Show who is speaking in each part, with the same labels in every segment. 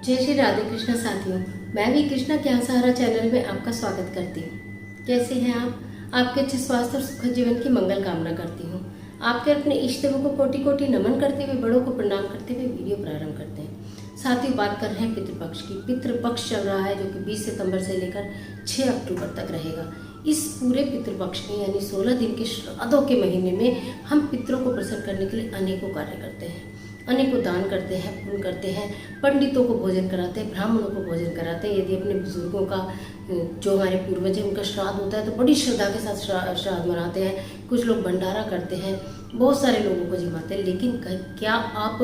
Speaker 1: जय श्री राधे कृष्णा साथियों, मैं भी कृष्णा ज्ञान सहारा चैनल में आपका स्वागत करती हूँ। कैसे हैं आप? आपके अच्छे स्वास्थ्य और सुखद जीवन की मंगल कामना करती हूँ। आपके अपने इष्ट देवों को कोटि कोटि नमन करते हुए, बड़ों को प्रणाम करते हुए वीडियो प्रारंभ करते हैं। साथियों, बात कर रहे हैं पितृपक्ष की। पितृपक्ष चल रहा है जो कि 20 सितंबर से लेकर 6 अक्टूबर तक रहेगा। इस पूरे पितृपक्ष में यानी 16 दिन के श्राद्धों के महीने में हम पितरों को प्रसन्न करने के लिए अनेकों कार्य करते हैं, अनेकों दान करते हैं, पुण्य करते हैं, पंडितों को भोजन कराते हैं, ब्राह्मणों को भोजन कराते हैं। यदि अपने बुजुर्गों का, जो हमारे पूर्वज हैं, उनका श्राद्ध होता है तो बड़ी श्रद्धा के साथ श्राद्ध मनाते हैं। कुछ लोग भंडारा करते हैं, बहुत सारे लोगों को जिमाते हैं। लेकिन क्या आप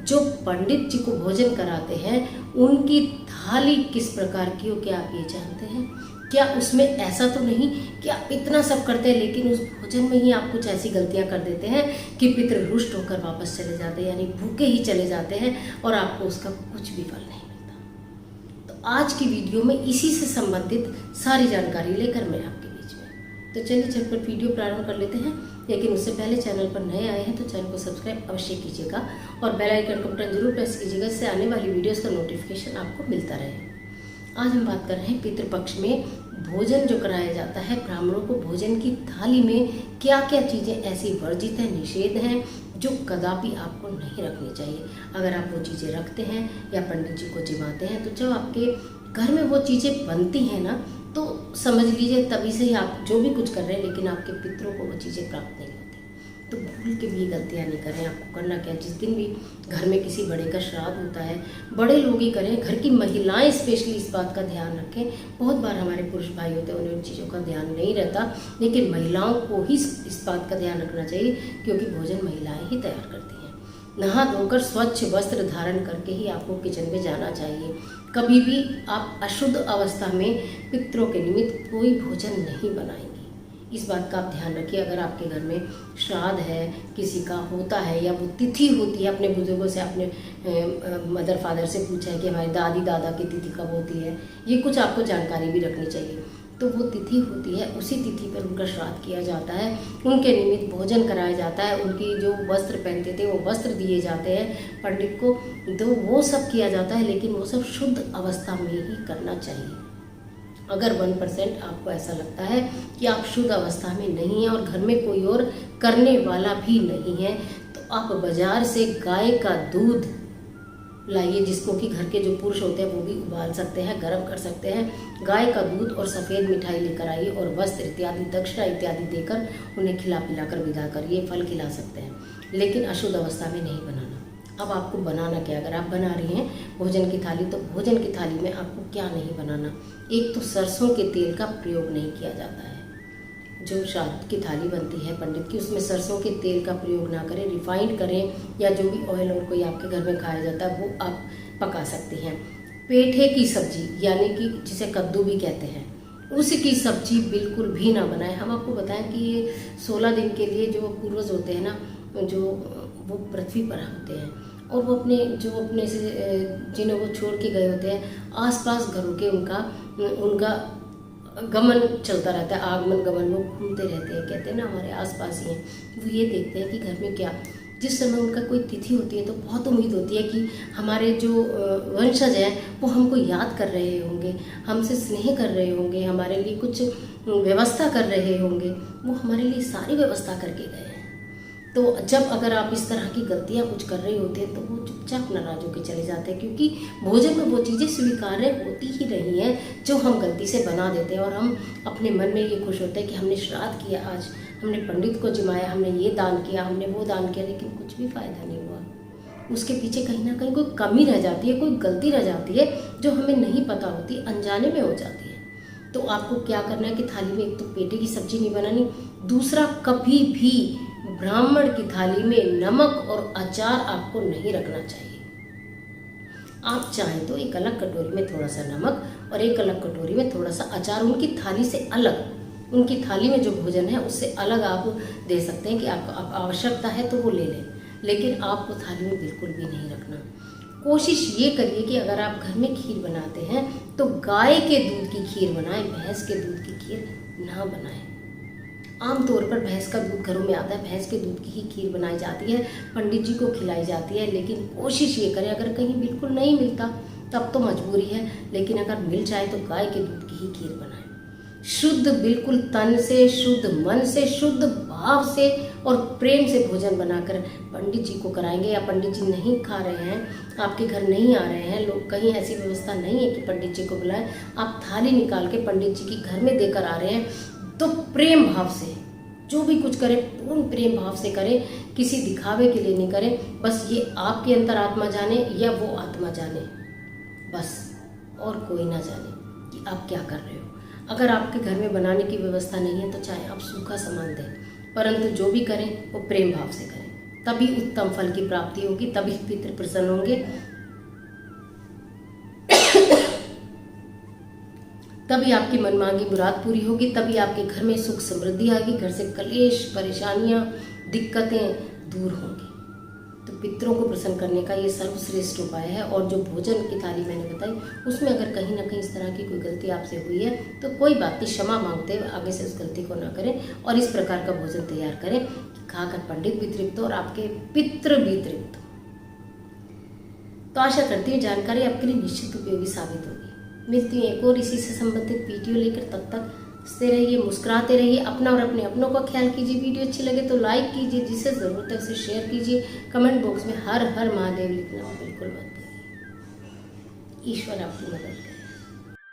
Speaker 1: जो पंडित जी को भोजन कराते हैं उनकी थाली किस प्रकार की हो, क्या आप ये जानते हैं? क्या उसमें ऐसा तो नहीं कि आप इतना सब करते हैं लेकिन उस भोजन में ही आप कुछ ऐसी गलतियां कर देते हैं कि पितृ रुष्ट होकर वापस चले जाते हैं, यानी भूखे ही चले जाते हैं और आपको उसका कुछ भी फल नहीं मिलता। तो आज की वीडियो में इसी से संबंधित सारी जानकारी लेकर मैं आपके बीच में, तो चलिए झटपट वीडियो प्रारंभ कर लेते हैं। लेकिन उससे पहले चैनल पर नए आए हैं तो चैनल को सब्सक्राइब अवश्य कीजिएगा और बेल आइकन का बटन जरूर प्रेस कीजिएगा, इससे आने वाली वीडियोस का नोटिफिकेशन आपको मिलता रहे। आज हम बात कर रहे हैं पितृपक्ष में भोजन जो कराया जाता है ब्राह्मणों को, भोजन की थाली में क्या क्या चीज़ें ऐसी वर्जित हैं, निषेध हैं, जो कदापि आपको नहीं रखनी चाहिए। अगर आप वो चीज़ें रखते हैं या पंडित जी को जिमाते हैं तो जब आपके घर में वो चीज़ें बनती हैं ना, तो समझ लीजिए तभी से ही आप जो भी कुछ कर रहे हैं लेकिन आपके पितरों को वो चीज़ें प्राप्त नहीं होती। तो भूल के भी गलतियाँ नहीं करें। आपको करना क्या, जिस दिन भी घर में किसी बड़े का श्राद्ध होता है, बड़े लोग ही करें, घर की महिलाएं स्पेशली इस बात का ध्यान रखें। बहुत बार हमारे पुरुष भाई होते हैं, उन्हें उन चीज़ों का ध्यान नहीं रहता, लेकिन महिलाओं को ही इस बात का ध्यान रखना चाहिए क्योंकि भोजन महिलाएं ही तैयार करती हैं। नहा धोकर स्वच्छ वस्त्र धारण करके ही आपको किचन में जाना चाहिए। कभी भी आप अशुद्ध अवस्था में पितरों के निमित्त कोई भोजन नहीं बनाएंगे, इस बात का आप ध्यान रखिए। अगर आपके घर में श्राद्ध है, किसी का होता है या वो तिथि होती है, अपने बुजुर्गों से, अपने मदर फादर से पूछा है कि हमारी दादी दादा की तिथि कब होती है, ये कुछ आपको जानकारी भी रखनी चाहिए। तो वो तिथि होती है, उसी तिथि पर उनका श्राद्ध किया जाता है, उनके निमित्त भोजन कराया जाता है, उनकी जो वस्त्र पहनते थे वो वस्त्र दिए जाते हैं पंडित को, तो वो सब किया जाता है। लेकिन वो सब शुद्ध अवस्था में ही करना चाहिए। अगर 1% आपको ऐसा लगता है कि आप शुद्ध अवस्था में नहीं हैं और घर में कोई और करने वाला भी नहीं है, तो आप बाजार से गाय का दूध लाइए, जिसको कि घर के जो पुरुष होते हैं वो भी उबाल सकते हैं, गर्म कर सकते हैं। गाय का दूध और सफ़ेद मिठाई लेकर आइए और वस्त्र इत्यादि, दक्षिणा इत्यादि देकर उन्हें खिला पिलाकर विदा करिए। फल खिला सकते हैं लेकिन अशुद्ध अवस्था में नहीं बनाना। अब आपको बनाना क्या, अगर आप बना रही हैं भोजन की थाली, तो भोजन की थाली में आपको क्या नहीं बनाना। एक तो सरसों के तेल का प्रयोग नहीं किया जाता है। जो श्राद्ध की थाली बनती है पंडित की, उसमें सरसों के तेल का प्रयोग ना करें, रिफाइंड करें, या जो भी ऑयल और कोई आपके घर में खाया जाता है वो आप पका सकती हैं। पेठे की सब्जी यानी कि जिसे कद्दू भी कहते हैं, उसकी सब्जी बिल्कुल भी ना बनाएं। हम आपको बताएं कि ये 16 दिन के लिए जो पूर्वज होते हैं ना, जो वो पृथ्वी पर होते हैं और वो अपने से जिन्हें वो छोड़ के गए होते हैं, आसपास घरों के उनका गमन चलता रहता है, आगमन गमन, वो घूमते रहते हैं, कहते हैं ना हमारे आसपास ही हैं। वो ये देखते हैं कि घर में क्या, जिस समय उनका कोई तिथि होती है तो बहुत उम्मीद होती है कि हमारे जो वंशज हैं वो हमको याद कर रहे होंगे, हमसे स्नेह कर रहे होंगे, हमारे लिए कुछ व्यवस्था कर रहे होंगे। वो हमारे लिए सारी व्यवस्था करके गए हैं। तो जब अगर आप इस तरह की गलतियां कुछ कर रहे होते हैं तो वो चुपचाप नाराज होकर चले जाते हैं, क्योंकि भोजन में वो चीज़ें स्वीकार्य होती ही नहीं है जो हम गलती से बना देते हैं। और हम अपने मन में ये खुश होते हैं कि हमने श्राद्ध किया, आज हमने पंडित को जिमाया, हमने ये दान किया, हमने वो दान किया, लेकिन कुछ भी फायदा नहीं हुआ। उसके पीछे कहीं ना कहीं कोई कमी रह जाती है, कोई गलती रह जाती है जो हमें नहीं पता होती, अनजाने में हो जाती है। तो आपको क्या करना है कि थाली में एक तो पेटे की सब्जी नहीं बनानी, दूसरा कभी भी ब्राह्मण की थाली में नमक और अचार आपको नहीं रखना चाहिए। आप चाहें तो एक अलग कटोरी में थोड़ा सा नमक और एक अलग कटोरी में थोड़ा सा अचार, उनकी थाली से अलग, उनकी थाली में जो भोजन है उससे अलग आप दे सकते हैं कि आपको आवश्यकता है तो वो ले लें, लेकिन आपको थाली में बिल्कुल भी नहीं रखना। कोशिश ये करिए कि अगर आप घर में खीर बनाते हैं तो गाय के दूध की खीर बनाएं, भैंस के दूध की खीर ना बनाएं। आमतौर पर भैंस का दूध घरों में आता है, भैंस के दूध की ही खीर बनाई जाती है, पंडित जी को खिलाई जाती है। लेकिन कोशिश ये करें, अगर कहीं बिल्कुल नहीं मिलता तब तो मजबूरी है, लेकिन अगर मिल जाए तो गाय के दूध की ही खीर बनाएं। शुद्ध, बिल्कुल तन से, शुद्ध मन से, शुद्ध भाव से और प्रेम से भोजन बनाकर पंडित जी को कराएंगे। या पंडित जी नहीं खा रहे हैं, आपके घर नहीं आ रहे हैं लोग, कहीं ऐसी व्यवस्था नहीं है कि पंडित जी को बुलाएं, आप थाली निकाल के पंडित जी के घर में देकर आ रहे हैं, तो प्रेम भाव से जो भी कुछ करें पूर्ण प्रेम भाव से करें, किसी दिखावे के लिए नहीं करें। बस ये आपके अंतरात्मा जाने या वो आत्मा जाने, बस और कोई ना जाने कि आप क्या कर रहे हो। अगर आपके घर में बनाने की व्यवस्था नहीं है तो चाहे आप सूखा सामान दें, परंतु जो भी करें वो प्रेम भाव से करें, तभी उत्तम फल की प्राप्ति होगी, तभी पितृ प्रसन्न होंगे, तभी आपकी मनमांगी मुराद पूरी होगी, तभी आपके घर में सुख समृद्धि आएगी, घर से कलेश, परेशानियां, दिक्कतें दूर होंगी। तो पितरों को प्रसन्न करने का ये सर्वश्रेष्ठ उपाय है। और जो भोजन की थाली मैंने बताई, उसमें अगर कहीं ना कहीं इस तरह की कोई गलती आपसे हुई है तो कोई बात नहीं, क्षमा मांगते हुए आगे से उस गलती को ना करें और इस प्रकार का भोजन तैयार करें कि खाकर पंडित भी तृप्त हो और आपके पितृ भी तृप्त हो। तो आशा करती हूँ जानकारी आपके लिए निश्चित उपयोगी साबित होगी। मिलती हूँ एक और इसी से संबंधित वीडियो लेकर, तब तक हंसते रहिए, मुस्कुराते रहिए, अपना और अपने अपनों का ख्याल कीजिए। वीडियो अच्छी लगे तो लाइक कीजिए, जिसे ज़रूरत है उसे शेयर कीजिए। कमेंट बॉक्स में हर हर महादेव लिखना बिल्कुल मत भूलिए। ईश्वर आपकी मदद करे।